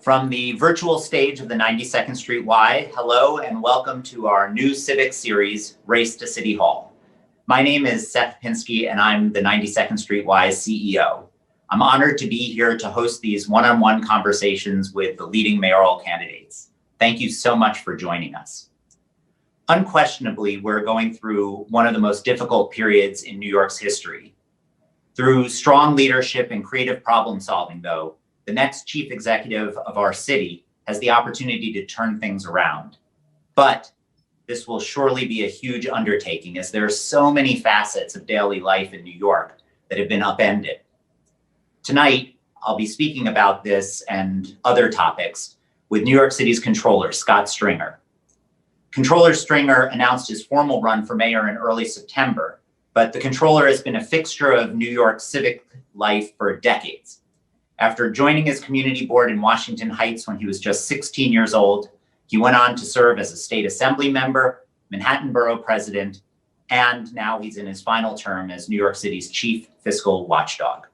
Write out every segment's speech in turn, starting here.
From the virtual stage of the 92nd Street Y, hello and welcome to our new civic series, Race to City Hall. My name is Seth Pinsky and I'm the 92nd Street Y's CEO. I'm honored to be here to host these one-on-one conversations with the leading mayoral candidates. Thank you so much for joining us. Unquestionably, we're going through one of the most difficult periods in New York's history. Through strong leadership and creative problem solving, though, the next chief executive of our city has the opportunity to turn things around. But this will surely be a huge undertaking, as there are so many facets of daily life in New York that have been upended. Tonight, I'll be speaking about this and other topics with New York City's Comptroller, Scott Stringer. Comptroller Stringer announced his formal run for mayor in early September, but the Comptroller has been a fixture of New York's civic life for decades. After joining his community board in Washington Heights when he was just 16 years old, he went on to serve as a state assembly member, Manhattan Borough president, and now he's in his final term as New York City's chief fiscal watchdog.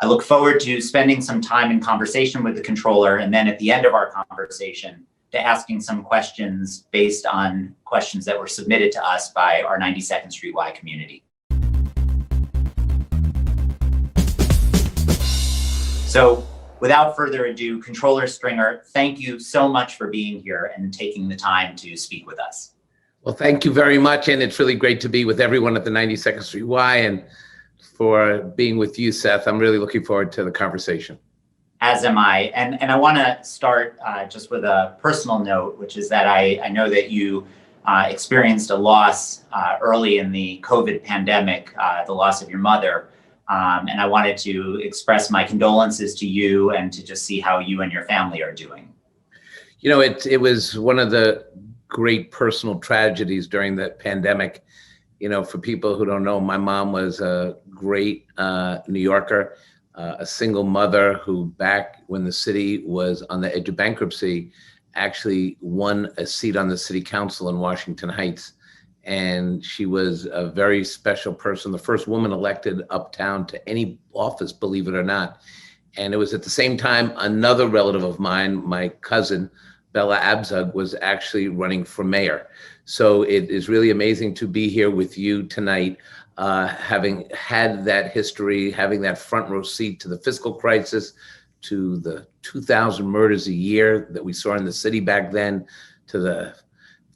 I look forward to spending some time in conversation with the Comptroller, and then at the end of our conversation, to asking some questions based on questions that were submitted to us by our 92nd Street Y community. So without further ado, Comptroller Stringer, thank you so much for being here and taking the time to speak with us. Well, thank you very much. And it's really great to be with everyone at the 92nd Street Y and for being with you, Seth. I'm really looking forward to the conversation. As am I. And I want to start just with a personal note, which is that I know that you experienced a loss early in the COVID pandemic, the loss of your mother. And I wanted to express my condolences to you and to just see how you and your family are doing. You know, it was one of the great personal tragedies during the pandemic. You know, for people who don't know, my mom was a great New Yorker, a single mother who, back when the city was on the edge of bankruptcy, actually won a seat on the city council in Washington Heights. And she was a very special person, the first woman elected uptown to any office, believe it or not. And it was at the same time, another relative of mine, my cousin, Bella Abzug, was actually running for mayor. So it is really amazing to be here with you tonight, having had that history, having that front row seat to the fiscal crisis, to the 2,000 murders a year that we saw in the city back then, to the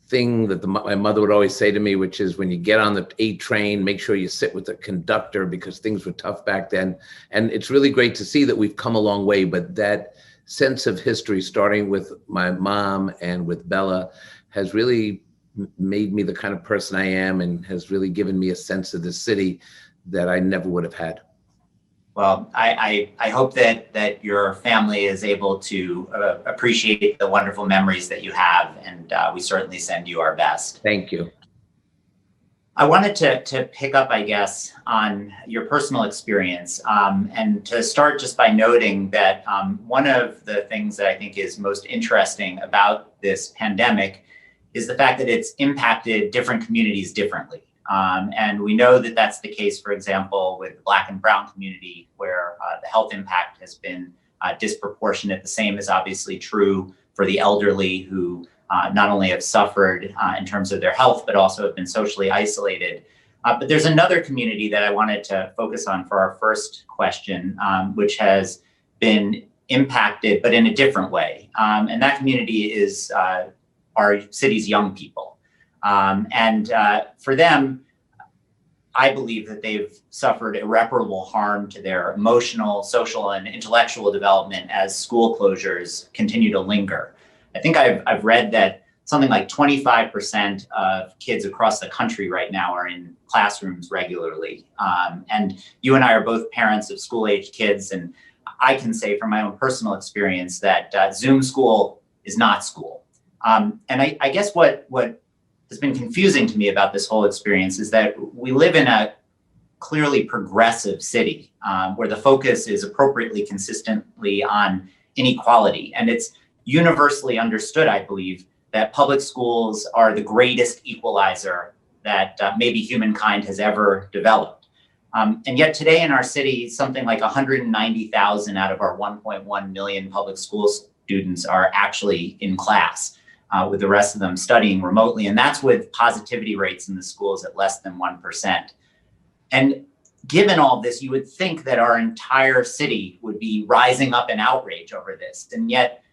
thing that my mother would always say to me, which is when you get on the 8 train, make sure you sit with the conductor because things were tough back then. And it's really great to see that we've come a long way, but that sense of history, starting with my mom and with Bella, has really made me the kind of person I am and has really given me a sense of the city that I never would have had. Well, I hope that your family is able to appreciate the wonderful memories that you have, and we certainly send you our best. Thank you. I wanted to pick up, I guess, on your personal experience, and to start just by noting that one of the things that I think is most interesting about this pandemic is the fact that it's impacted different communities differently. And we know that that's the case, for example, with the Black and Brown community, where the health impact has been disproportionate. The same is obviously true for the elderly, who not only have suffered in terms of their health, but also have been socially isolated. But there's another community that I wanted to focus on for our first question, which has been impacted, but in a different way. And that community is our city's young people. And for them, I believe that they've suffered irreparable harm to their emotional, social, and intellectual development as school closures continue to linger. I think I've read that something like 25% of kids across the country right now are in classrooms regularly. And you and I are both parents of school-aged kids, and I can say from my own personal experience that Zoom school is not school. And I guess what has been confusing to me about this whole experience is that we live in a clearly progressive city where the focus is appropriately consistently on inequality. And it's universally understood, I believe, that public schools are the greatest equalizer that maybe humankind has ever developed. And yet today in our city, something like 190,000 out of our 1.1 million public schools students are actually in class, with the rest of them studying remotely. And that's with positivity rates in the schools at less than 1%. And given all this, you would think that our entire city would be rising up in outrage over this. And yet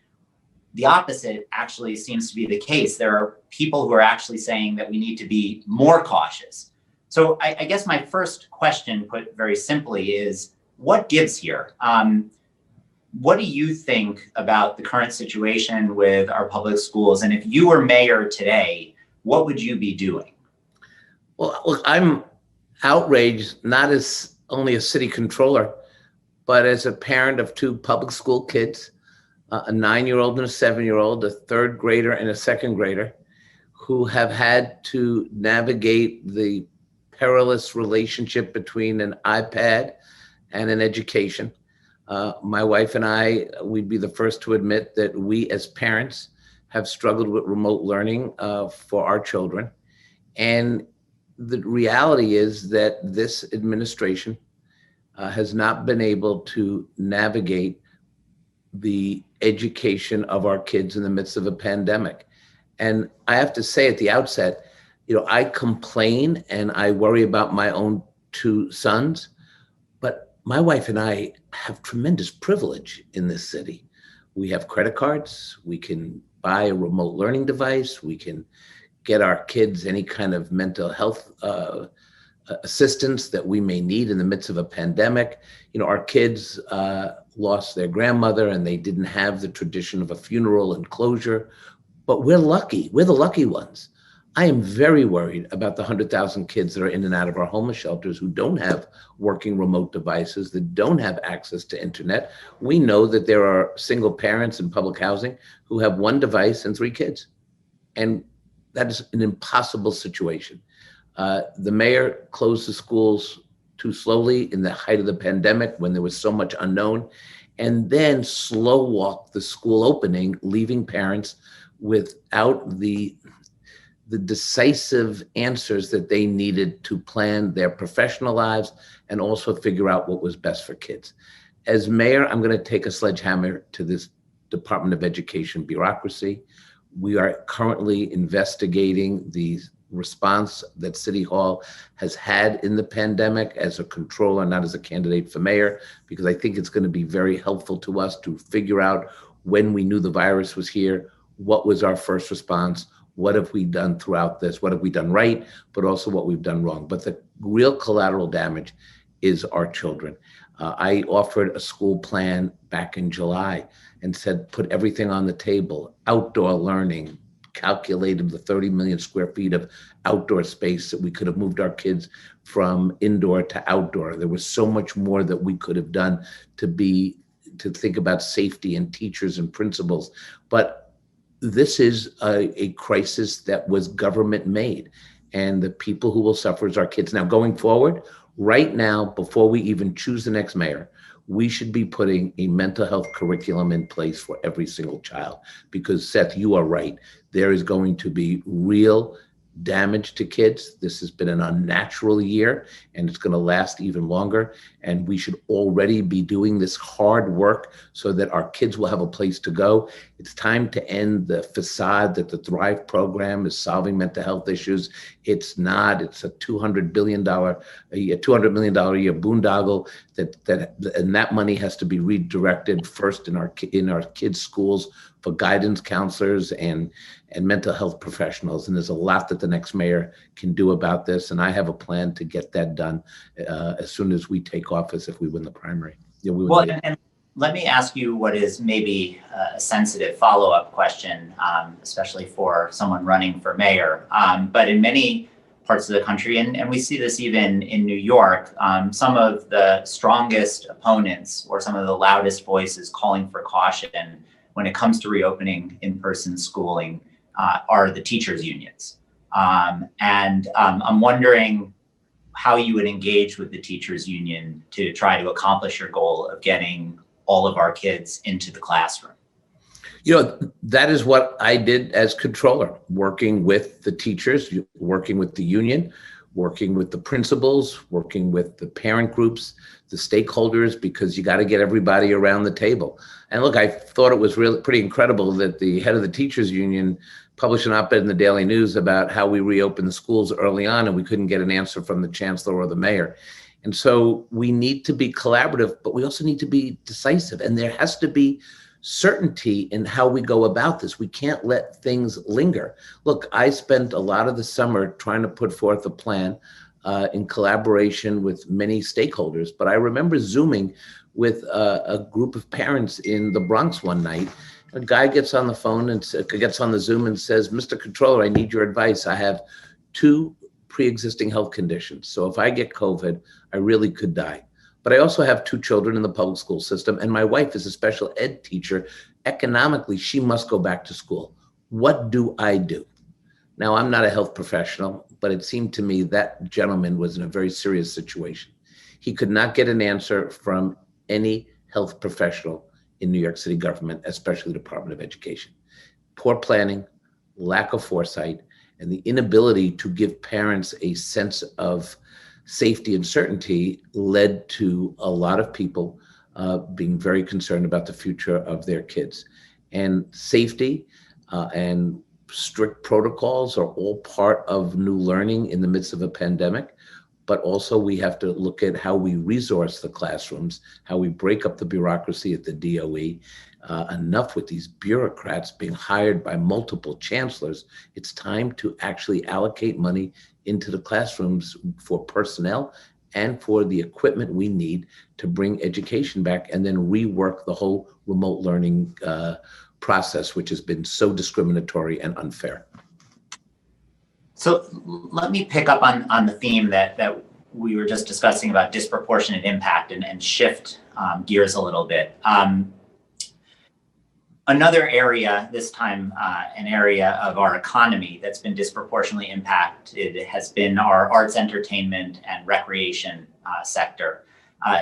the opposite actually seems to be the case. There are people who are actually saying that we need to be more cautious. So I guess my first question, put very simply, is what gives here? What do you think about the current situation with our public schools? And if you were mayor today, what would you be doing? Well, look, I'm outraged, not as only a city controller, but as a parent of two public school kids, a 9-year-old and a 7-year-old, a third grader and a second grader, who have had to navigate the perilous relationship between an iPad and an education. My wife and I, we'd be the first to admit that we as parents have struggled with remote learning for our children. And the reality is that this administration has not been able to navigate the education of our kids in the midst of a pandemic. And I have to say at the outset, I complain and I worry about my own two sons, but my wife and I have tremendous privilege in this city. We have credit cards, we can buy a remote learning device, we can get our kids any kind of mental health assistance that we may need in the midst of a pandemic. Our kids lost their grandmother and they didn't have the tradition of a funeral and closure, but we're lucky. We're the lucky ones. I am very worried about the 100,000 kids that are in and out of our homeless shelters who don't have working remote devices, that don't have access to internet. We know that there are single parents in public housing who have one device and 3 kids. And that is an impossible situation. The mayor closed the schools too slowly in the height of the pandemic when there was so much unknown, and then slow walked the school opening, leaving parents without the decisive answers that they needed to plan their professional lives and also figure out what was best for kids. As mayor, I'm going to take a sledgehammer to this Department of Education bureaucracy. We are currently investigating the response that City Hall has had in the pandemic as a controller, not as a candidate for mayor, because I think it's going to be very helpful to us to figure out when we knew the virus was here, what was our first response, what have we done throughout this, what have we done right, but also what we've done wrong. But the real collateral damage is our children. I offered a school plan back in July and said, put everything on the table, outdoor learning, calculated the 30 million square feet of outdoor space that we could have moved our kids from indoor to outdoor. There was so much more that we could have done to think about safety and teachers and principals. But this is a crisis that was government made, and the people who will suffer is our kids. Now, going forward, right now, before we even choose the next mayor, we should be putting a mental health curriculum in place for every single child, because Seth, you are right. There is going to be real damage to kids. This has been an unnatural year and it's going to last even longer. And we should already be doing this hard work so that our kids will have a place to go. It's time to end the facade that the Thrive program is solving mental health issues. It's not. It's a $200 million a year boondoggle and that money has to be redirected first in our kids' schools for guidance counselors and mental health professionals. And there's a lot that the next mayor can do about this. And I have a plan to get that done as soon as we take office if we win the primary. And let me ask you what is maybe a sensitive follow-up question, especially for someone running for mayor. But in many parts of the country, and we see this even in New York, some of the strongest opponents or some of the loudest voices calling for caution when it comes to reopening in-person schooling are the teachers' unions. I'm wondering how you would engage with the teachers' union to try to accomplish your goal of getting all of our kids into the classroom. That is what I did as controller, working with the teachers, working with the union. working with the principals, working with the parent groups, the stakeholders, because you got to get everybody around the table. And look, I thought it was really pretty incredible that the head of the teachers union published an op-ed in the Daily News about how we reopened the schools early on and we couldn't get an answer from the chancellor or the mayor. And so we need to be collaborative, but we also need to be decisive. And there has to be certainty in how we go about this. We can't let things linger. Look, I spent a lot of the summer trying to put forth a plan in collaboration with many stakeholders, but I remember Zooming with a group of parents in the Bronx one night. A guy gets on the phone and gets on the Zoom and says, "Mr. Controller, I need your advice. I have 2 pre-existing health conditions. So if I get COVID, I really could die. But I also have 2 children in the public school system, and my wife is a special ed teacher. Economically, she must go back to school. What do I do?" Now, I'm not a health professional, but it seemed to me that gentleman was in a very serious situation. He could not get an answer from any health professional in New York City government, especially the Department of Education. Poor planning, lack of foresight, and the inability to give parents a sense of safety and certainty led to a lot of people being very concerned about the future of their kids. And safety and strict protocols are all part of new learning in the midst of a pandemic. But also we have to look at how we resource the classrooms, how we break up the bureaucracy at the DOE. Enough with these bureaucrats being hired by multiple chancellors. It's time to actually allocate money into the classrooms for personnel and for the equipment we need to bring education back, and then rework the whole remote learning process, which has been so discriminatory and unfair. So let me pick up on the theme that we were just discussing about disproportionate impact and shift gears a little bit. Another area, this time an area of our economy that's been disproportionately impacted has been our arts, entertainment, and recreation sector.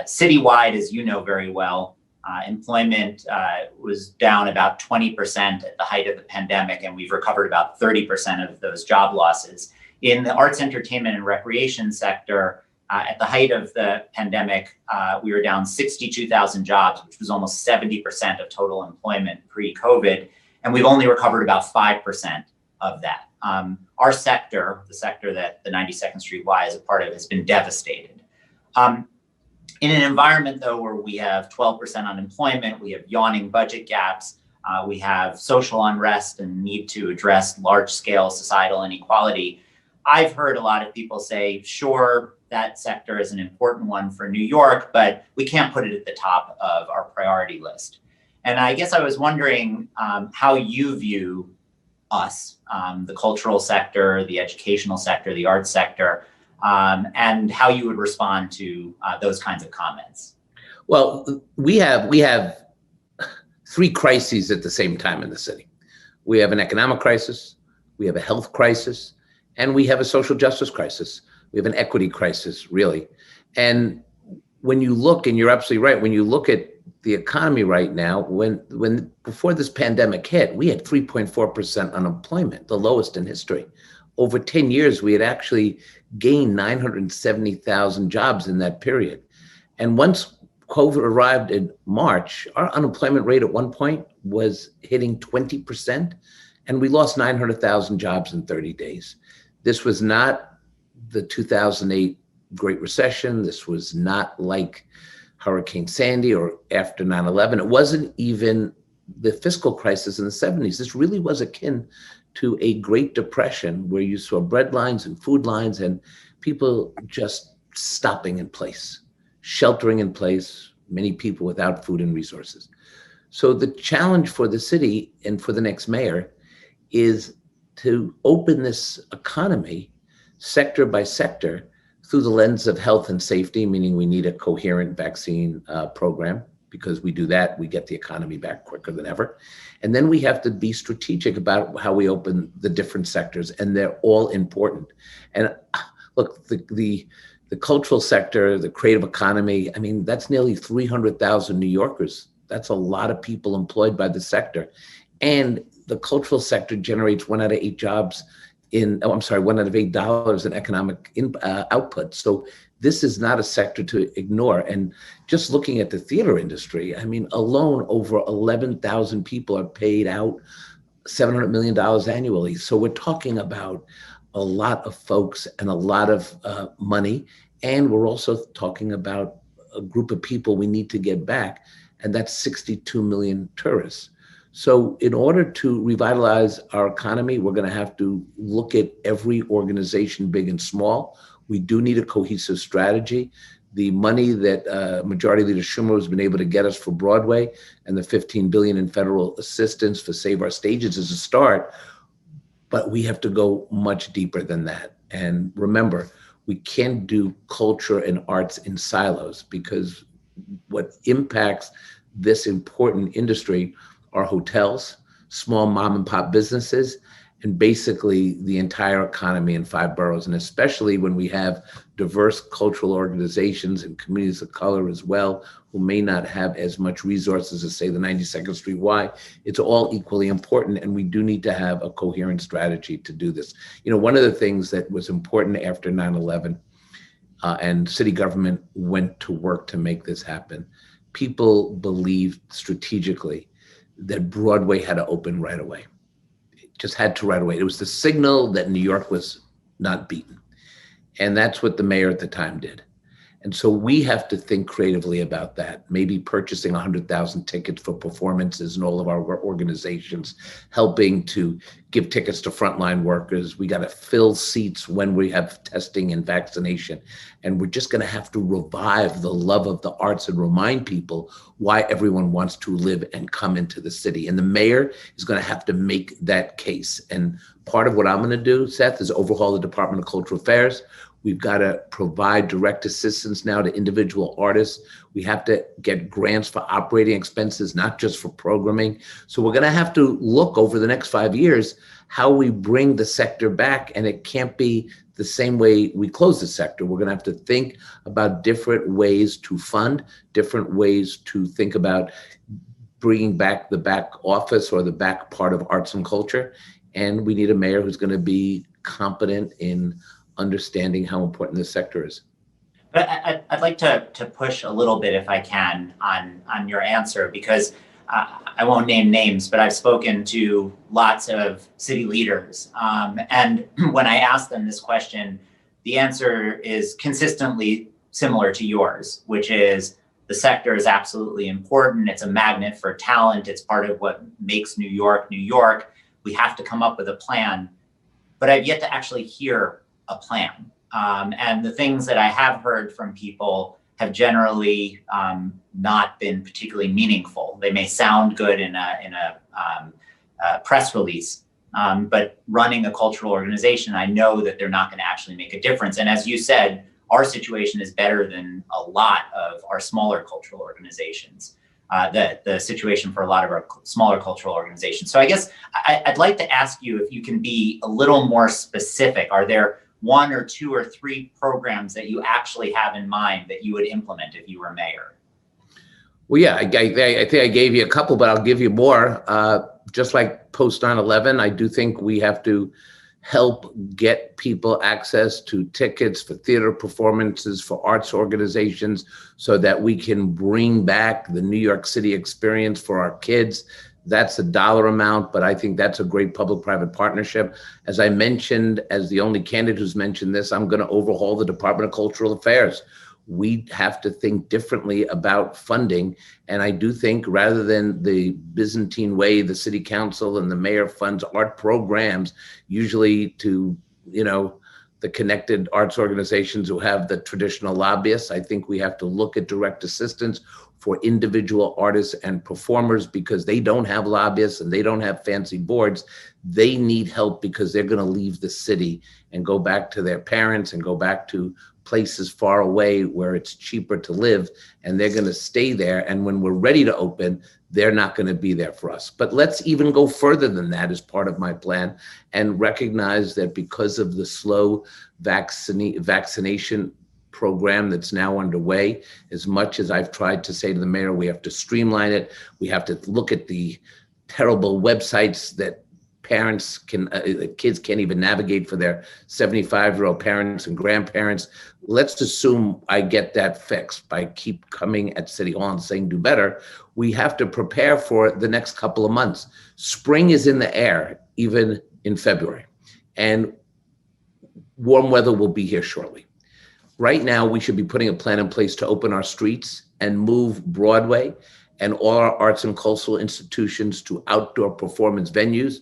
Citywide, as you know very well, employment was down about 20% at the height of the pandemic, and we've recovered about 30% of those job losses. In the arts, entertainment, and recreation sector, at the height of the pandemic, we were down 62,000 jobs, which was almost 70% of total employment pre-COVID, and we've only recovered about 5% of that. Our sector, the sector that the 92nd Street Y is a part of, has been devastated. In an environment, though, where we have 12% unemployment, we have yawning budget gaps, we have social unrest and need to address large-scale societal inequality, I've heard a lot of people say, sure, that sector is an important one for New York, but we can't put it at the top of our priority list. And I guess I was wondering how you view us, the cultural sector, the educational sector, the arts sector, and how you would respond to those kinds of comments. Well, we have 3 crises at the same time in the city. We have an economic crisis, we have a health crisis, and we have a social justice crisis. We have an equity crisis, really. And when you look, and you're absolutely right, when you look at the economy right now, when before this pandemic hit, we had 3.4% unemployment, the lowest in history. Over 10 years, we had actually gained 970,000 jobs in that period. And once COVID arrived in March, our unemployment rate at one point was hitting 20%, and we lost 900,000 jobs in 30 days. This was not the 2008 Great Recession. This was not like Hurricane Sandy or after 9/11. It wasn't even the fiscal crisis in the 70s. This really was akin to a Great Depression, where you saw bread lines and food lines and people just stopping in place, sheltering in place, many people without food and resources. So the challenge for the city and for the next mayor is to open this economy sector by sector through the lens of health and safety, meaning we need a coherent vaccine program. Because we do that, we get the economy back quicker than ever. And then we have to be strategic about how we open the different sectors, and they're all important. And look, the cultural sector, the creative economy, I mean, that's nearly 300,000 New Yorkers. That's a lot of people employed by the sector. And the cultural sector generates 1 out of 8 jobs 1 out of $8 in economic output. So this is not a sector to ignore. And just looking at the theater industry, I mean, alone over 11,000 people are paid out $700 million annually. So we're talking about a lot of folks and a lot of money. And we're also talking about a group of people we need to get back, and that's 62 million tourists. So in order to revitalize our economy, we're going to have to look at every organization, big and small. We do need a cohesive strategy. The money that Majority Leader Schumer has been able to get us for Broadway and the $15 billion in federal assistance for Save Our Stages is a start, but we have to go much deeper than that. And remember, we can't do culture and arts in silos, because what impacts this important industry are hotels, small mom and pop businesses, and basically the entire economy in 5 boroughs. And especially when we have diverse cultural organizations and communities of color as well, who may not have as much resources as, say, the 92nd Street Y, it's all equally important. And we do need to have a coherent strategy to do this. You know, one of the things that was important after 9/11, and city government went to work to make this happen, people believed strategically that Broadway had to open right away. It just had to right away. It was the signal that New York was not beaten. And that's what the mayor at the time did. And so we have to think creatively about that, maybe purchasing 100,000 tickets for performances in all of our organizations, helping to give tickets to frontline workers. We got to fill seats when we have testing and vaccination. And we're just going to have to revive the love of the arts and remind people why everyone wants to live and come into the city. And the mayor is going to have to make that case. And part of what I'm going to do, Seth, is overhaul the Department of Cultural Affairs. We've got to provide direct assistance now to individual artists. We have to get grants for operating expenses, not just for programming. So we're going to have to look over the next 5 years how we bring the sector back. And it can't be the same way we close the sector. We're going to have to think about different ways to fund, different ways to think about bringing back the back office or the back part of arts and culture. And we need a mayor who's going to be competent in understanding how important this sector is. But I'd like to push a little bit, if I can, on your answer, because I won't name names, but I've spoken to lots of city leaders. And when I ask them this question, the answer is consistently similar to yours, which is the sector is absolutely important. It's a magnet for talent. It's part of what makes New York, New York. We have to come up with a plan. But I've yet to actually hear a plan. And the things that I have heard from people have generally not been particularly meaningful. They may sound good in a press release, but running a cultural organization, I know that they're not going to actually make a difference. And as you said, our situation is better than a lot of our smaller cultural organizations. The situation for a lot of our smaller cultural organizations. So I guess I'd like to ask you if you can be a little more specific. Are there 1 or 2 or 3 programs that you actually have in mind that you would implement if you were mayor? Well, yeah, I think I gave you a couple, but I'll give you more. Just like post 9/11, I do think we have to help get people access to tickets for theater performances, for arts organizations, so that we can bring back the New York City experience for our kids. That's a dollar amount, but I think that's a great public-private partnership. As I mentioned, as the only candidate who's mentioned this, I'm going to overhaul the Department of Cultural Affairs. We have to think differently about funding. And I do think, rather than the Byzantine way, the city council and the mayor funds art programs, usually to, the connected arts organizations who have the traditional lobbyists, I think we have to look at direct assistance for individual artists and performers, because they don't have lobbyists and they don't have fancy boards. They need help because they're going to leave the city and go back to their parents and go back to places far away where it's cheaper to live, and they're going to stay there. And when we're ready to open, they're not going to be there for us. But let's even go further than that as part of my plan, and recognize that because of the slow vaccination program that's now underway, as much as I've tried to say to the mayor, we have to streamline it. We have to look at the terrible websites that parents can, kids can't even navigate for their 75-year-old parents and grandparents. Let's assume I get that fixed by keep coming at City Hall and saying do better. We have to prepare for the next couple of months. Spring is in the air, even in February, and warm weather will be here shortly. Right now, we should be putting a plan in place to open our streets and move Broadway and all our arts and cultural institutions to outdoor performance venues,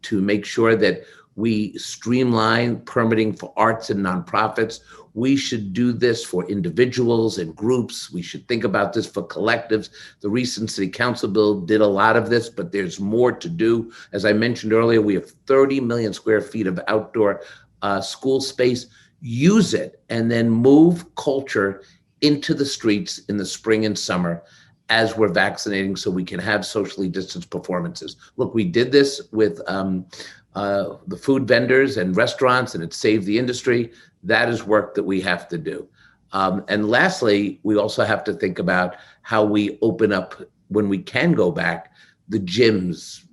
to make sure that we streamline permitting for arts and nonprofits. We should do this for individuals and groups. We should think about this for collectives. The recent city council bill did a lot of this, but there's more to do. As I mentioned earlier, we have 30 million square feet of outdoor school space. Use it and then move culture into the streets in the spring and summer as we're vaccinating, so we can have socially distanced performances. Look, we did this with the food vendors and restaurants, and it saved the industry. That is work that we have to do. And lastly, we also have to think about how we open up, when we can go back, the gyms,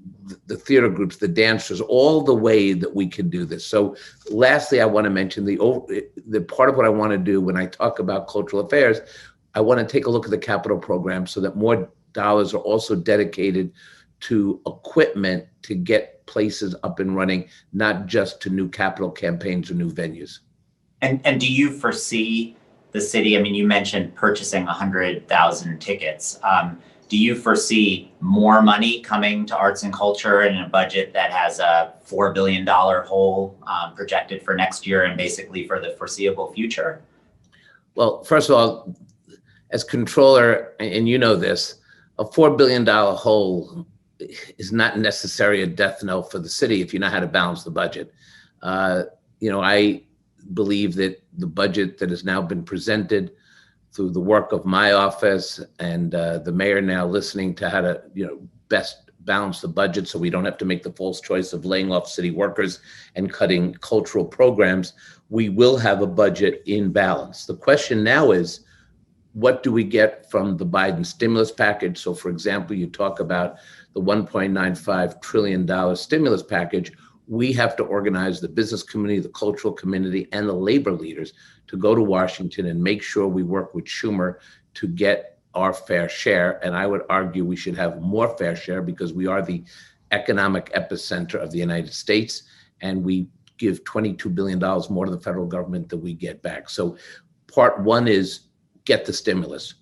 the theater groups, the dancers, all the way that we can do this. So lastly, I want to mention the part of what I want to do when I talk about cultural affairs. I want to take a look at the capital program so that more dollars are also dedicated to equipment to get places up and running, not just to new capital campaigns or new venues. And do you foresee the city, I mean, you mentioned purchasing 100,000 tickets. Do you foresee more money coming to arts and culture in a budget that has a $4 billion hole projected for next year and basically for the foreseeable future? Well, first of all, as controller, and you know this, a $4 billion hole is not necessarily a death knell for the city if you know how to balance the budget. I believe that the budget that has now been presented through the work of my office and the mayor now listening to how to best balance the budget so we don't have to make the false choice of laying off city workers and cutting cultural programs, we will have a budget in balance. The question now is, what do we get from the Biden stimulus package? So for example, you talk about the $1.95 trillion stimulus package. We have to organize the business community, the cultural community, and the labor leaders to go to Washington and make sure we work with Schumer to get our fair share. And I would argue we should have more fair share because we are the economic epicenter of the United States, and we give $22 billion more to the federal government than we get back. So part one is get the stimulus.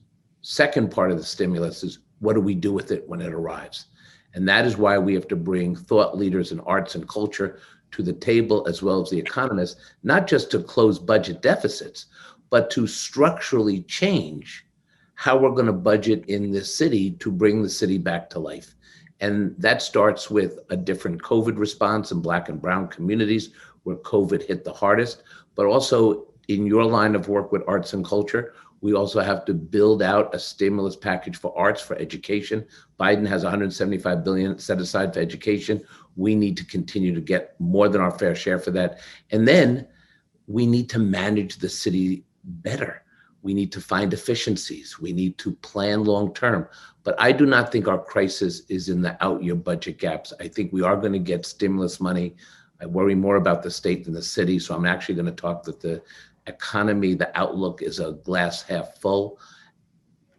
Second part of the stimulus is what do we do with it when it arrives? And that is why we have to bring thought leaders in arts and culture to the table, as well as the economists, not just to close budget deficits, but to structurally change how we're going to budget in this city to bring the city back to life. And that starts with a different COVID response in Black and brown communities where COVID hit the hardest, but also in your line of work with arts and culture, we also have to build out a stimulus package for arts, for education. Biden has $175 billion set aside for education. We need to continue to get more than our fair share for that. And then we need to manage the city better. We need to find efficiencies. We need to plan long-term. But I do not think our crisis is in the out-year budget gaps. I think we are going to get stimulus money. I worry more about the state than the city. So I'm actually going to talk that the economy, the outlook is a glass half full.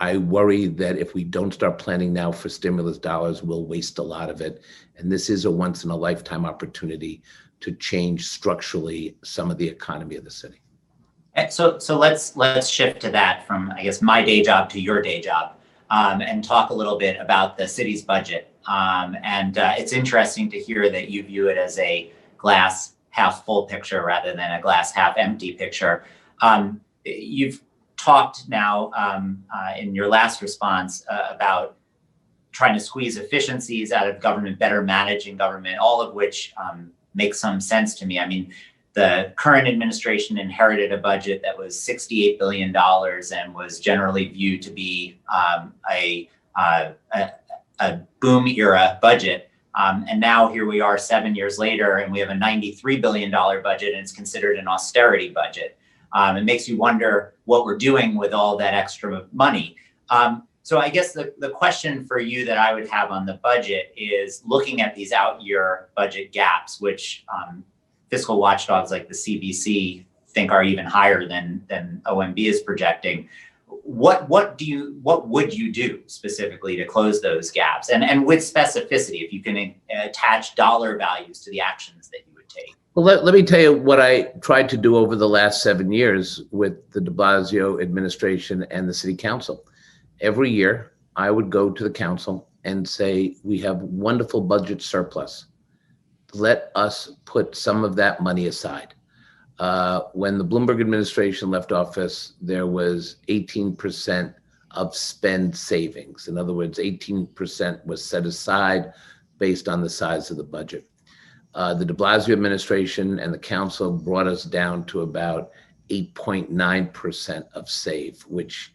I worry that if we don't start planning now for stimulus dollars, we'll waste a lot of it. And this is a once in a lifetime opportunity to change structurally some of the economy of the city. And so let's shift to that from, I guess, my day job to your day job, and talk a little bit about the city's budget. It's interesting to hear that you view it as a glass half full picture rather than a glass half empty picture. You've talked now in your last response about trying to squeeze efficiencies out of government, better managing government, all of which makes some sense to me. I mean, the current administration inherited a budget that was $68 billion and was generally viewed to be a boom era budget. And now here we are 7 years later, and we have a $93 billion budget, and it's considered an austerity budget. It makes you wonder what we're doing with all that extra money. So I guess the question for you that I would have on the budget is looking at these out year budget gaps, which fiscal watchdogs like the CBC think are even higher than OMB is projecting. What would you do specifically to close those gaps, and with specificity, if you can attach dollar values to the actions that you would take? Well, let me tell you what I tried to do over the last 7 years with the de Blasio administration and the city council. Every year, I would go to the council and say, we have wonderful budget surplus. Let us put some of that money aside. When the Bloomberg administration left office, there was 18% of spend savings. In other words, 18% was set aside based on the size of the budget. The de Blasio administration and the council brought us down to about 8.9% of save, which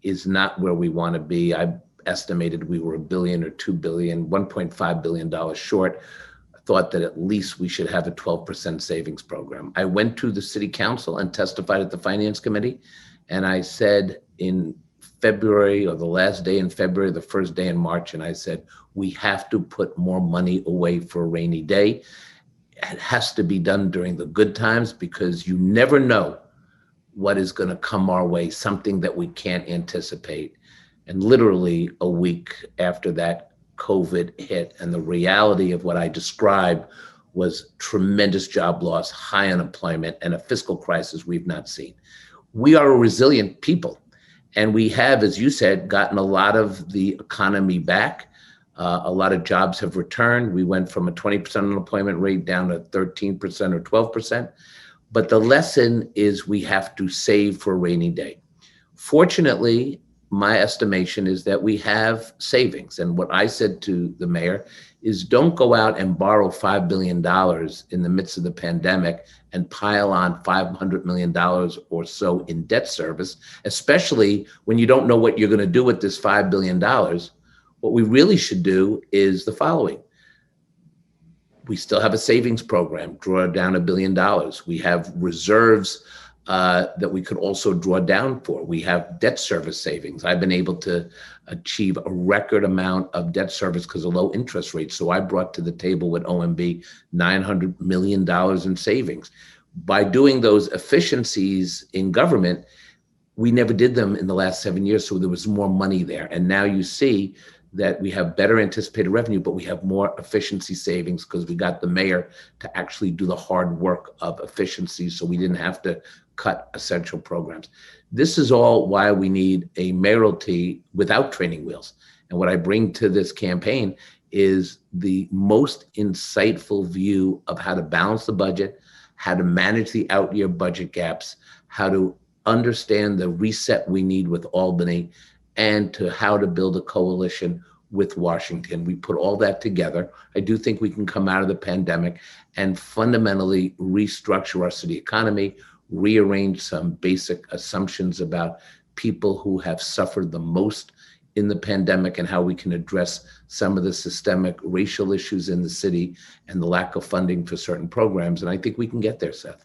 is not where we want to be. I estimated we were $1 billion or $2 billion, $1.5 billion short. I thought that at least we should have a 12% savings program. I went to the city council and testified at the finance committee. And I said in February, or the last day in February, the first day in March, and I said, we have to put more money away for a rainy day. It has to be done during the good times, because you never know what is going to come our way, something that we can't anticipate. And literally a week after that, COVID hit, and the reality of what I described was tremendous job loss, high unemployment, and a fiscal crisis we've not seen. We are a resilient people, and we have, as you said, gotten a lot of the economy back. A lot of jobs have returned. We went from a 20% unemployment rate down to 13% or 12%. But the lesson is we have to save for a rainy day. Fortunately, my estimation is that we have savings. And what I said to the mayor is, don't go out and borrow $5 billion in the midst of the pandemic and pile on $500 million or so in debt service, especially when you don't know what you're going to do with this $5 billion. What we really should do is the following. We still have a savings program, draw down $1 billion. We have reserves that we could also draw down for. We have debt service savings. I've been able to achieve a record amount of debt service because of low interest rates. So I brought to the table with OMB $900 million in savings. By doing those efficiencies in government, we never did them in the last 7 years, so there was more money there. And now you see that we have better anticipated revenue, but we have more efficiency savings because we got the mayor to actually do the hard work of efficiency, so we didn't have to cut essential programs. This is all why we need a mayoralty without training wheels. And what I bring to this campaign is the most insightful view of how to balance the budget, how to manage the out-year budget gaps, how to understand the reset we need with Albany, and to how to build a coalition with Washington. We put all that together. I do think we can come out of the pandemic and fundamentally restructure our city economy, rearrange some basic assumptions about people who have suffered the most in the pandemic and how we can address some of the systemic racial issues in the city and the lack of funding for certain programs. And I think we can get there, Seth.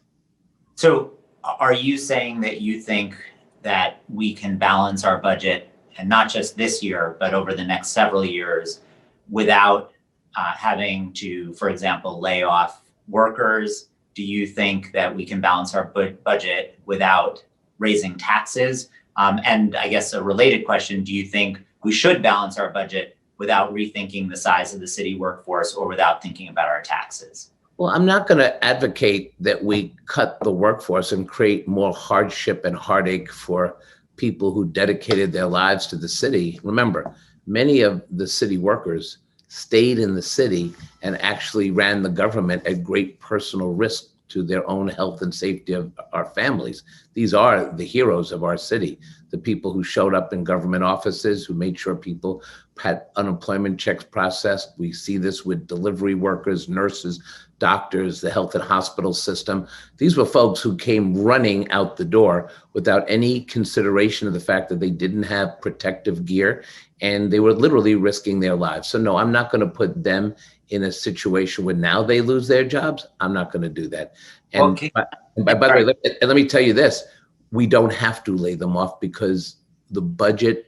So are you saying that you think that we can balance our budget, and not just this year, but over the next several years, without having to, for example, lay off workers? Do you think that we can balance our budget without raising taxes? And I guess a related question, do you think we should balance our budget without rethinking the size of the city workforce or without thinking about our taxes? Well, I'm not going to advocate that we cut the workforce and create more hardship and heartache for people who dedicated their lives to the city. Remember, many of the city workers stayed in the city and actually ran the government at great personal risk to their own health and safety of our families. These are the heroes of our city, the people who showed up in government offices, who made sure people had unemployment checks processed. We see this with delivery workers, nurses, doctors, the health and hospital system. These were folks who came running out the door without any consideration of the fact that they didn't have protective gear, and they were literally risking their lives. So no, I'm not going to put them in a situation where now they lose their jobs. I'm not going to do that. And okay. by the way, let me tell you this, we don't have to lay them off because the budget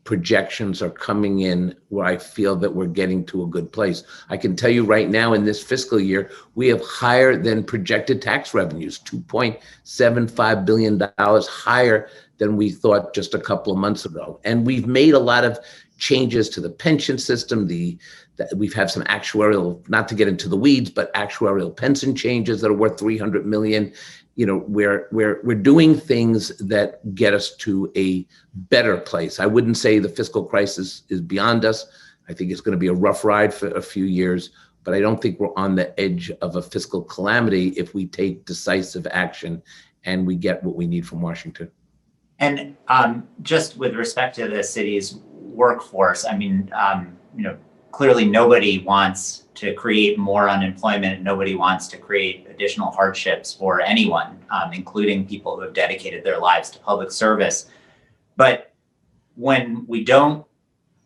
projections are coming in where I feel that we're getting to a good place. I can tell you right now in this fiscal year, we have higher than projected tax revenues, $2.75 billion higher than we thought just a couple of months ago. And we've made a lot of changes to the pension system. We've had some actuarial, not to get into the weeds, but actuarial pension changes that are worth $300 million. You know, we're doing things that get us to a better place. I wouldn't say the fiscal crisis is beyond us. I think it's going to be a rough ride for a few years, but I don't think we're on the edge of a fiscal calamity if we take decisive action and we get what we need from Washington. And just with respect to the city's workforce, I mean, clearly nobody wants to create more unemployment. Nobody wants to create additional hardships for anyone, including people who have dedicated their lives to public service. But when we don't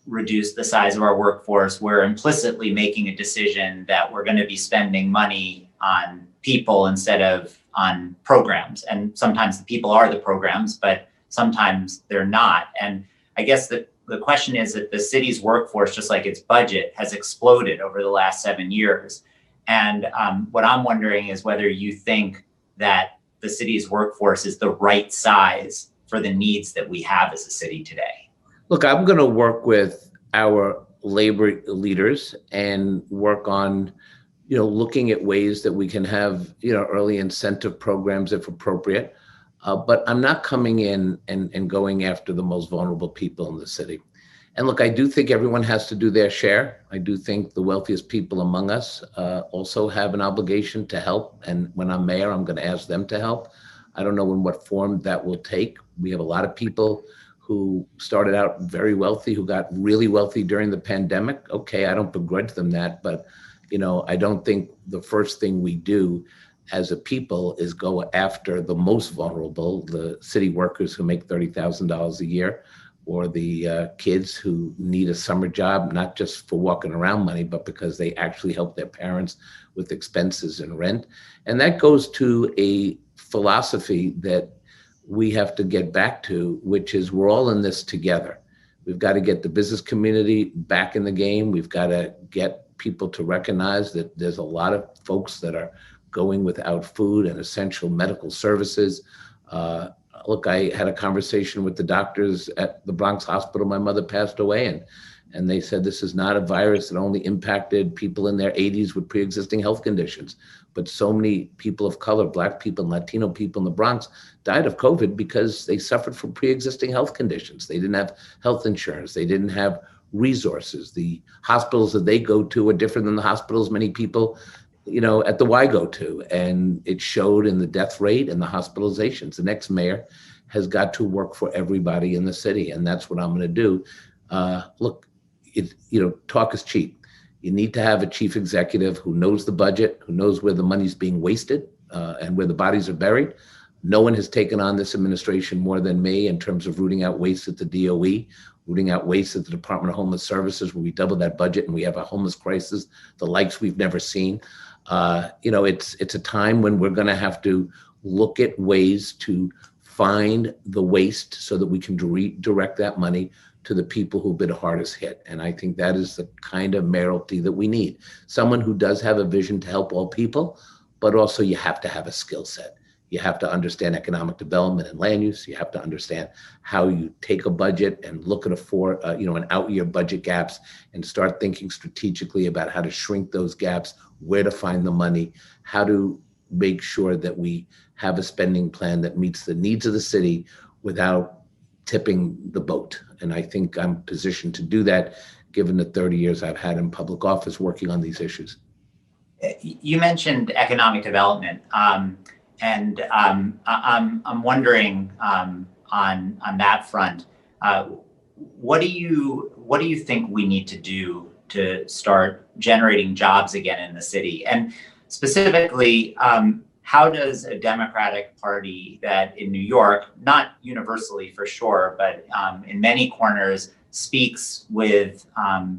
reduce the size of our workforce, we're implicitly making a decision that we're going to be spending money on people instead of on programs. And sometimes the people are the programs, but sometimes they're not. And I guess the question is that the city's workforce, just like its budget, has exploded over the last 7 years. And what I'm wondering is whether you think that the city's workforce is the right size for the needs that we have as a city today. Look, I'm going to work with our labor leaders and work on, looking at ways that we can have, early incentive programs if appropriate. But I'm not coming in and going after the most vulnerable people in the city. And look, I do think everyone has to do their share. I do think the wealthiest people among us also have an obligation to help. And when I'm mayor, I'm going to ask them to help. I don't know in what form that will take. We have a lot of people who started out very wealthy, who got really wealthy during the pandemic. Okay, I don't begrudge them that, but I don't think the first thing we do as a people is go after the most vulnerable, the city workers who make $30,000 a year, or the kids who need a summer job, not just for walking around money, but because they actually help their parents with expenses and rent. And that goes to a philosophy that we have to get back to, which is we're all in this together. We've got to get the business community back in the game. We've got to get people to recognize that there's a lot of folks that are going without food and essential medical services. Look, I had a conversation with the doctors at the Bronx hospital. My mother passed away, and they said this is not a virus that only impacted people in their 80s with pre-existing health conditions, but so many people of color, Black people and Latino people in the Bronx died of COVID because they suffered from pre-existing health conditions. They didn't have health insurance. They didn't have resources. The hospitals that they go to are different than the hospitals many people at the Y go to, and it showed in the death rate and the hospitalizations. The next mayor has got to work for everybody in the city, and that's what I'm going to do. Look, talk is cheap. You need to have a chief executive who knows the budget, who knows where the money's being wasted, and where the bodies are buried. No one has taken on this administration more than me in terms of rooting out waste at the DOE, rooting out waste at the Department of Homeless Services, where we doubled that budget and we have a homeless crisis, the likes we've never seen. It's a time when we're going to have to look at ways to find the waste so that we can redirect that money to the people who've been hardest hit. And I think that is the kind of mayoralty that we need. Someone who does have a vision to help all people, but also you have to have a skill set. You have to understand economic development and land use. You have to understand how you take a budget and look at an out-year budget gaps and start thinking strategically about how to shrink those gaps, where to find the money, how to make sure that we have a spending plan that meets the needs of the city without tipping the boat. And I think I'm positioned to do that, given the 30 years I've had in public office working on these issues. You mentioned economic development. And I'm wondering on that front, what do you think we need to do to start generating jobs again in the city? And specifically, how does a Democratic Party that in New York, not universally for sure, but in many corners, speaks with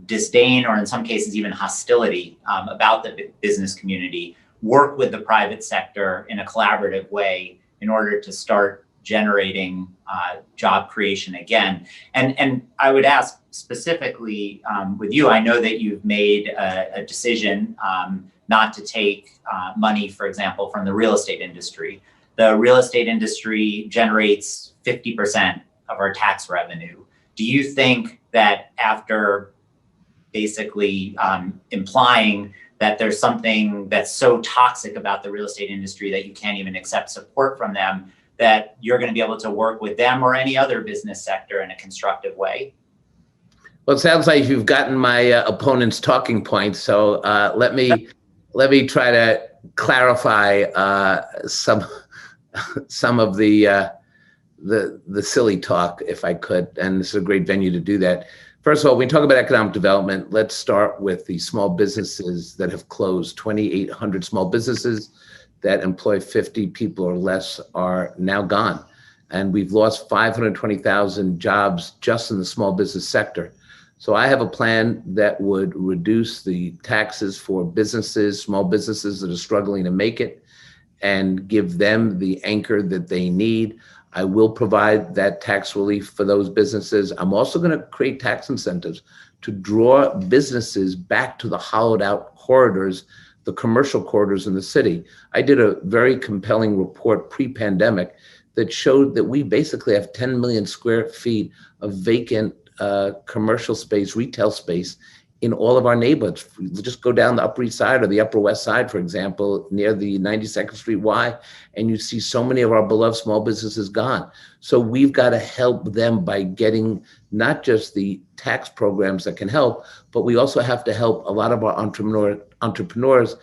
disdain or in some cases even hostility about the business community, work with the private sector in a collaborative way in order to start generating job creation again. And I would ask specifically with you, I know that you've made a decision not to take money, for example, from the real estate industry. The real estate industry generates 50% of our tax revenue. Do you think that after basically implying that there's something that's so toxic about the real estate industry that you can't even accept support from them, that you're going to be able to work with them or any other business sector in a constructive way? Well, it sounds like you've gotten my opponent's talking points. So let me try to clarify some of the silly talk, if I could. And this is a great venue to do that. First of all, when we talk about economic development, let's start with the small businesses that have closed. 2,800 small businesses that employ 50 people or less are now gone. And we've lost 520,000 jobs just in the small business sector. So I have a plan that would reduce the taxes for businesses, small businesses that are struggling to make it, and give them the anchor that they need. I will provide that tax relief for those businesses. I'm also going to create tax incentives to draw businesses back to the hollowed out corridors, the commercial corridors in the city. I did a very compelling report pre-pandemic that showed that we basically have 10 million square feet of vacant commercial space, retail space in all of our neighborhoods. Just go down the Upper East Side or the Upper West Side, for example, near the 92nd Street Y, and you see so many of our beloved small businesses gone. So we've got to help them by getting not just the tax programs that can help, but we also have to help a lot of our entrepreneurs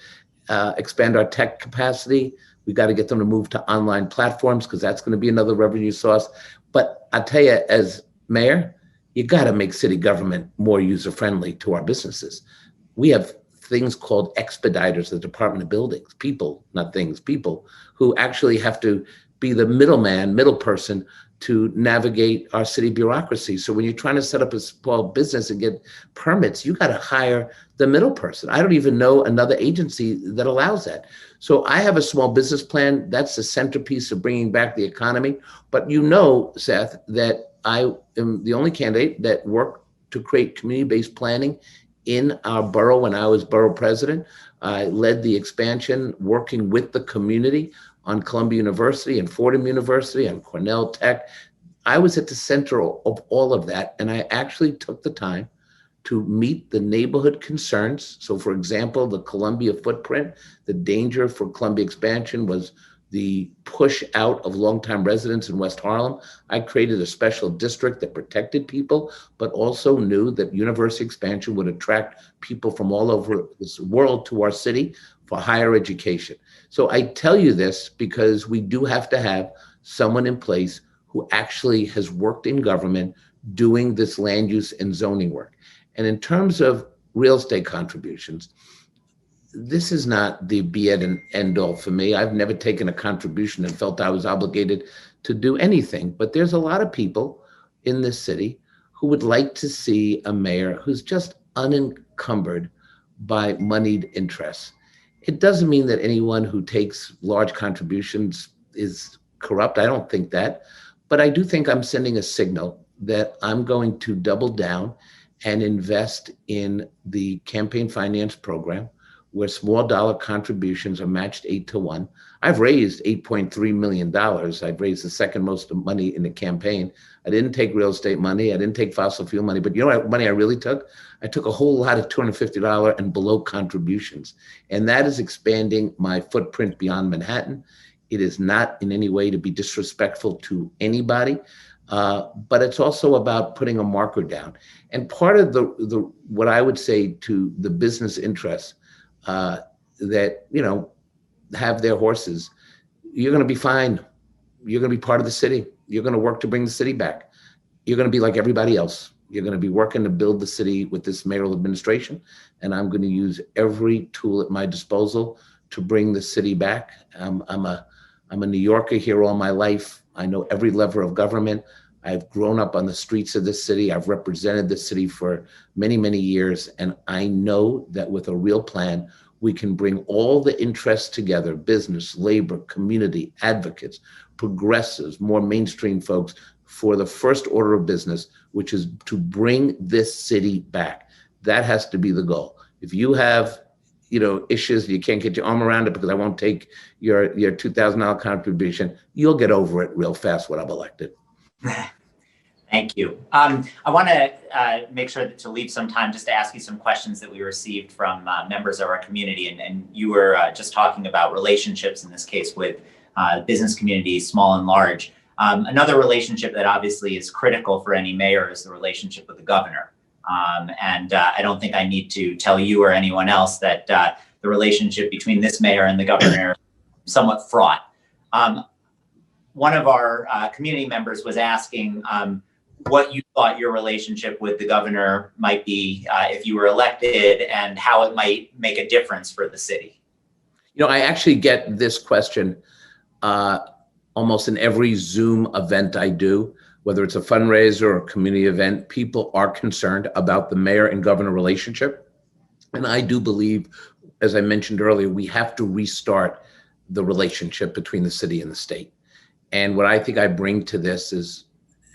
expand our tech capacity. We've got to get them to move to online platforms because that's going to be another revenue source. But I tell you, as mayor, you got to make city government more user-friendly to our businesses. We have things called expediters, the Department of Buildings, people, not things, people who actually have to be the middle person to navigate our city bureaucracy. So when you're trying to set up a small business and get permits, you got to hire the middle person. I don't even know another agency that allows that. So I have a small business plan. That's the centerpiece of bringing back the economy. But you know, Seth, that I am the only candidate that worked to create community-based planning in our borough when I was borough president. I led the expansion working with the community on Columbia University and Fordham University and Cornell Tech. I was at the center of all of that, and I actually took the time to meet the neighborhood concerns. So for example, the Columbia footprint, the danger for Columbia expansion was the push out of longtime residents in West Harlem. I created a special district that protected people, but also knew that university expansion would attract people from all over this world to our city for higher education. So I tell you this because we do have to have someone in place who actually has worked in government doing this land use and zoning work. And in terms of real estate contributions, this is not the be it and end all for me. I've never taken a contribution and felt I was obligated to do anything. But there's a lot of people in this city who would like to see a mayor who's just unencumbered by moneyed interests. It doesn't mean that anyone who takes large contributions is corrupt. I don't think that. But I do think I'm sending a signal that I'm going to double down and invest in the campaign finance program, where small dollar contributions are matched 8-to-1. I've raised $8.3 million. I've raised the second most money in the campaign. I didn't take real estate money. I didn't take fossil fuel money. But you know what money I really took? I took a whole lot of $250 and below contributions. And that is expanding my footprint beyond Manhattan. It is not in any way to be disrespectful to anybody. But it's also about putting a marker down. And part of the what I would say to the business interests that, you know, have their horses, you're going to be fine. You're going to be part of the city. You're going to work to bring the city back. You're going to be like everybody else. You're going to be working to build the city with this mayoral administration. And I'm going to use every tool at my disposal to bring the city back. I'm a New Yorker here all my life. I know every level of government. I've grown up on the streets of this city. I've represented the city for many, many years. And I know that with a real plan, we can bring all the interests together, business, labor, community, advocates, progressives, more mainstream folks, for the first order of business, which is to bring this city back. That has to be the goal. If you have, issues, you can't get your arm around it because I won't take your $2,000 contribution, you'll get over it real fast when I'm elected. Thank you. I want to make sure to leave some time just to ask you some questions that we received from members of our community. And you were just talking about relationships, in this case, with business communities, small and large. Another relationship that obviously is critical for any mayor is the relationship with the governor. And I don't think I need to tell you or anyone else that the relationship between this mayor and the governor is somewhat fraught. One of our community members was asking what you thought your relationship with the governor might be if you were elected, and how it might make a difference for the city. I actually get this question almost in every Zoom event I do, whether it's a fundraiser or a community event. People are concerned about the mayor and governor relationship. And I do believe, as I mentioned earlier, we have to restart the relationship between the city and the state. And what I think I bring to this is,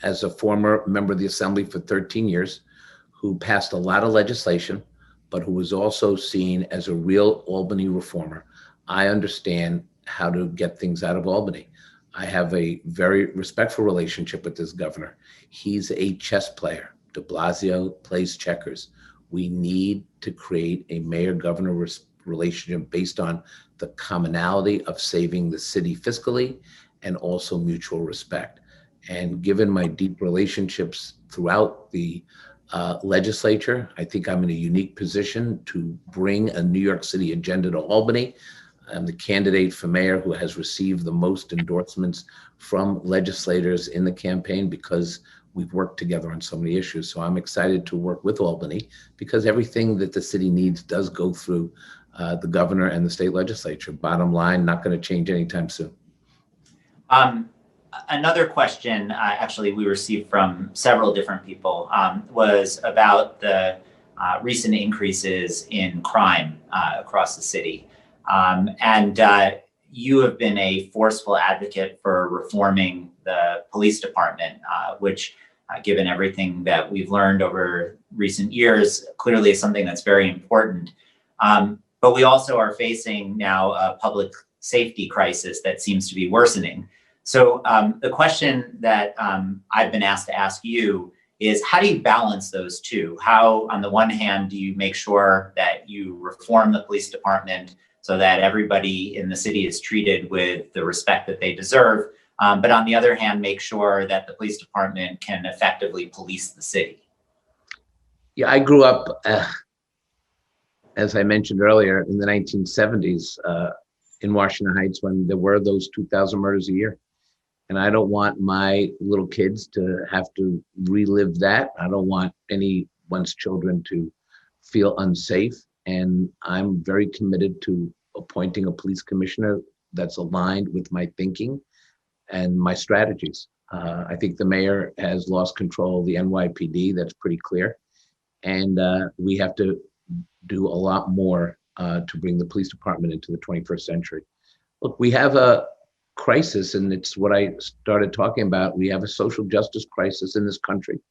as a former member of the Assembly for 13 years, who passed a lot of legislation, but who was also seen as a real Albany reformer, I understand how to get things out of Albany. I have a very respectful relationship with this governor. He's a chess player. De Blasio plays checkers. We need to create a mayor-governor relationship based on the commonality of saving the city fiscally and also mutual respect. And given my deep relationships throughout the legislature, I think I'm in a unique position to bring a New York City agenda to Albany. I'm the candidate for mayor who has received the most endorsements from legislators in the campaign because we've worked together on so many issues. So I'm excited to work with Albany because everything that the city needs does go through the governor and the state legislature. Bottom line, not going to change anytime soon. Another question, actually, we received from several different people was about the recent increases in crime across the city. And you have been a forceful advocate for reforming the police department, which, given everything that we've learned over recent years, clearly is something that's very important. But we also are facing now a public safety crisis that seems to be worsening. So the question that I've been asked to ask you is, how do you balance those two? How, on the one hand, do you make sure that you reform the police department so that everybody in the city is treated with the respect that they deserve, but on the other hand, make sure that the police department can effectively police the city? Yeah, I grew up, as I mentioned earlier, in the 1970s in Washington Heights, when there were those 2,000 murders a year. And I don't want my little kids to have to relive that. I don't want anyone's children to feel unsafe. And I'm very committed to appointing a police commissioner that's aligned with my thinking and my strategies. I think the mayor has lost control of the NYPD. That's pretty clear. And we have to do a lot more to bring the police department into the 21st century. Look, we have a crisis, and it's what I started talking about. We have a social justice crisis in this country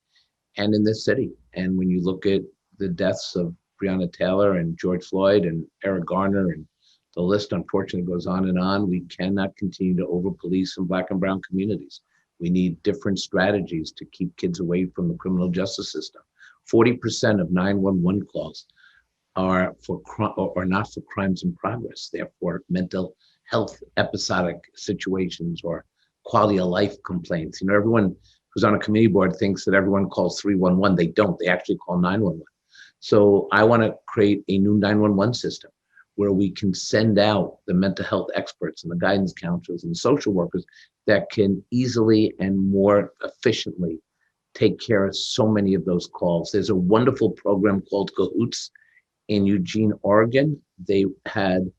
and in this city. And when you look at the deaths of Breonna Taylor and George Floyd and Eric Garner, and the list unfortunately goes on and on, we cannot continue to over-police in Black and brown communities. We need different strategies to keep kids away from the criminal justice system. 40% of 911 calls are not for crimes in progress. They're for mental health episodic situations or quality of life complaints. Everyone who's on a committee board thinks that everyone calls 311. They don't. They actually call 911. So I want to create a new 911 system where we can send out the mental health experts and the guidance counselors and the social workers that can easily and more efficiently take care of so many of those calls. There's a wonderful program called Cahoots in Eugene, Oregon. They had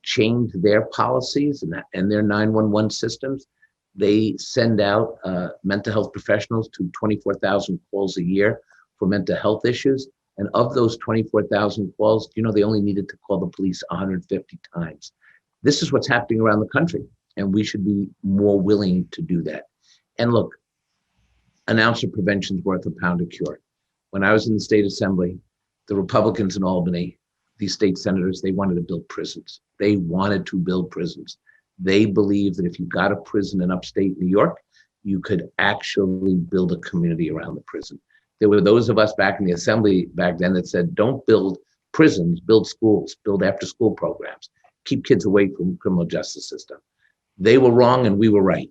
changed their policies and their 911 systems. They send out mental health professionals to 24,000 calls a year for mental health issues. And of those 24,000 calls, they only needed to call the police 150 times. This is what's happening around the country, and we should be more willing to do that. And look, an ounce of prevention is worth a pound of cure. When I was in the state assembly, the Republicans in Albany, these state senators, they wanted to build prisons. They wanted to build prisons. They believed that if you got a prison in upstate New York, you could actually build a community around the prison. There were those of us back in the assembly back then that said, don't build prisons, build schools, build after school programs, keep kids away from the criminal justice system. They were wrong and we were right.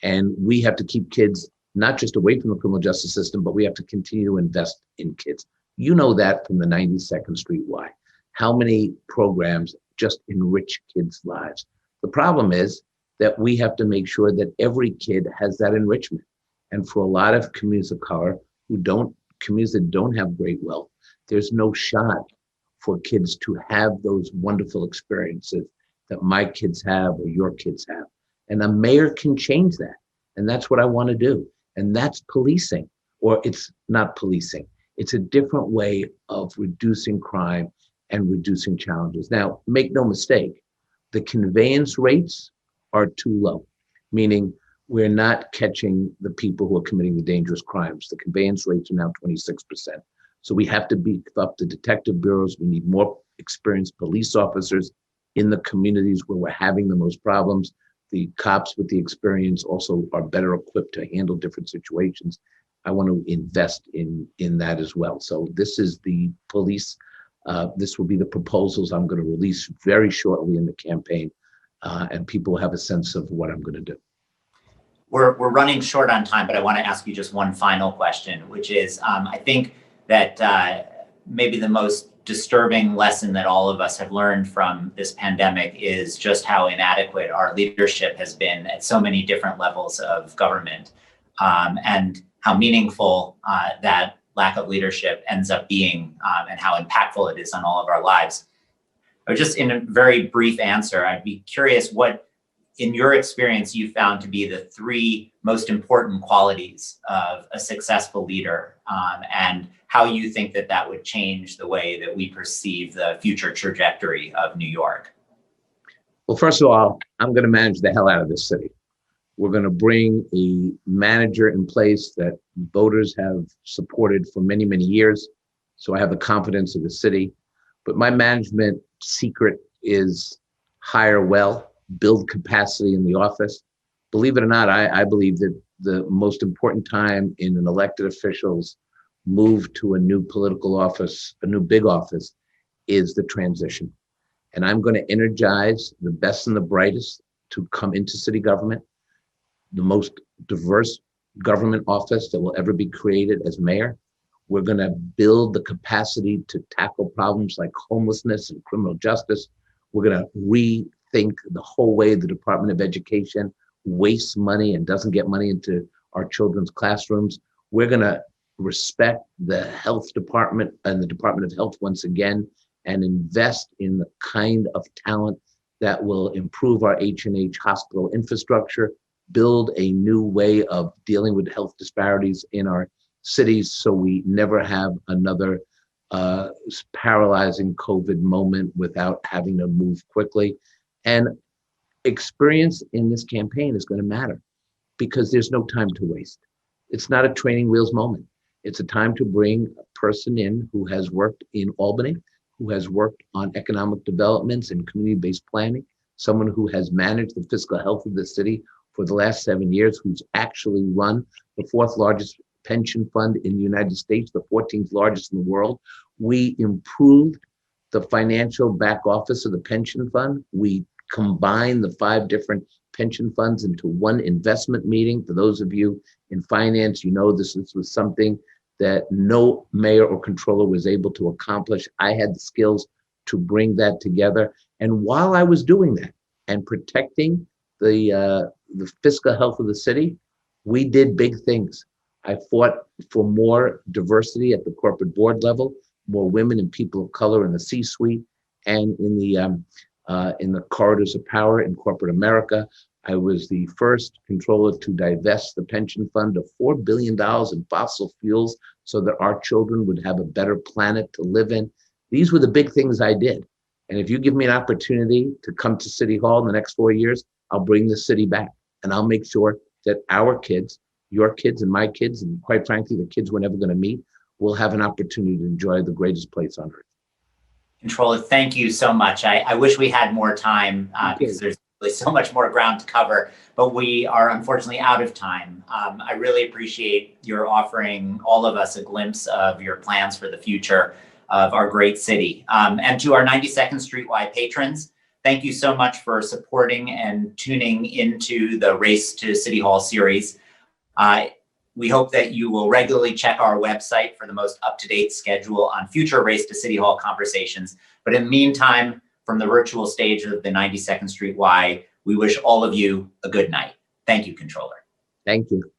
And we have to keep kids not just away from the criminal justice system, but we have to continue to invest in kids. You know that from the 92nd Street Y. How many programs just enrich kids' lives? The problem is that we have to make sure that every kid has that enrichment. And for a lot of communities of color communities that don't have great wealth, there's no shot for kids to have those wonderful experiences that my kids have or your kids have. And a mayor can change that. And that's what I want to do. And that's policing, or it's not policing. It's a different way of reducing crime and reducing challenges. Now, make no mistake, the conveyance rates are too low, meaning we're not catching the people who are committing the dangerous crimes. The conveyance rates are now 26%. So we have to beef up the detective bureaus. We need more experienced police officers in the communities where we're having the most problems. The cops with the experience also are better equipped to handle different situations. I want to invest in that as well. So this is the police. This will be the proposals I'm going to release very shortly in the campaign, and people have a sense of what I'm going to do. We're running short on time, but I want to ask you just one final question, which is, I think that maybe the most disturbing lesson that all of us have learned from this pandemic is just how inadequate our leadership has been at so many different levels of government, and how meaningful that lack of leadership ends up being, and how impactful it is on all of our lives. Or just in a very brief answer, I'd be curious what, in your experience, you found to be the three most important qualities of a successful leader, and how you think that that would change the way that we perceive the future trajectory of New York. Well, first of all, I'm going to manage the hell out of this city. We're going to bring a manager in place that voters have supported for many, many years. So I have the confidence of the city. But my management secret is hire well, build capacity in the office. Believe it or not, I believe that the most important time in an elected official's move to a new political office, a new big office, is the transition. And I'm going to energize the best and the brightest to come into city government, the most diverse government office that will ever be created as mayor. We're going to build the capacity to tackle problems like homelessness and criminal justice. We're going to rethink the whole way the Department of Education wastes money and doesn't get money into our children's classrooms. We're going to respect the health department and the Department of Health once again, and invest in the kind of talent that will improve our H&H hospital infrastructure, build a new way of dealing with health disparities in our cities so we never have another paralyzing COVID moment without having to move quickly. And experience in this campaign is going to matter because there's no time to waste. It's not a training wheels moment. It's a time to bring a person in who has worked in Albany, who has worked on economic developments and community-based planning, someone who has managed the fiscal health of the city for the last 7 years, who's actually run the fourth largest pension fund in the United States, the 14th largest in the world. We improved the financial back office of the pension fund. We combined the 5 different pension funds into one investment meeting. For those of you in finance, you know this was something that no mayor or controller was able to accomplish. I had the skills to bring that together. And while I was doing that and protecting the fiscal health of the city, we did big things. I fought for more diversity at the corporate board level, more women and people of color in the C-suite and in the corridors of power in corporate America. I was the first controller to divest the pension fund of $4 billion in fossil fuels so that our children would have a better planet to live in. These were the big things I did. And if you give me an opportunity to come to City Hall in the next 4 years, I'll bring the city back. And I'll make sure that our kids, your kids and my kids, and quite frankly, the kids we're never going to meet, will have an opportunity to enjoy the greatest place on earth. Controller, thank you so much. I wish we had more time because there's really so much more ground to cover, but we are unfortunately out of time. I really appreciate your offering all of us a glimpse of your plans for the future of our great city. And to our 92nd Street Y patrons, thank you so much for supporting and tuning into the Race to City Hall series. We hope that you will regularly check our website for the most up-to-date schedule on future Race to City Hall conversations. But in the meantime, from the virtual stage of the 92nd Street Y, we wish all of you a good night. Thank you, Controller. Thank you.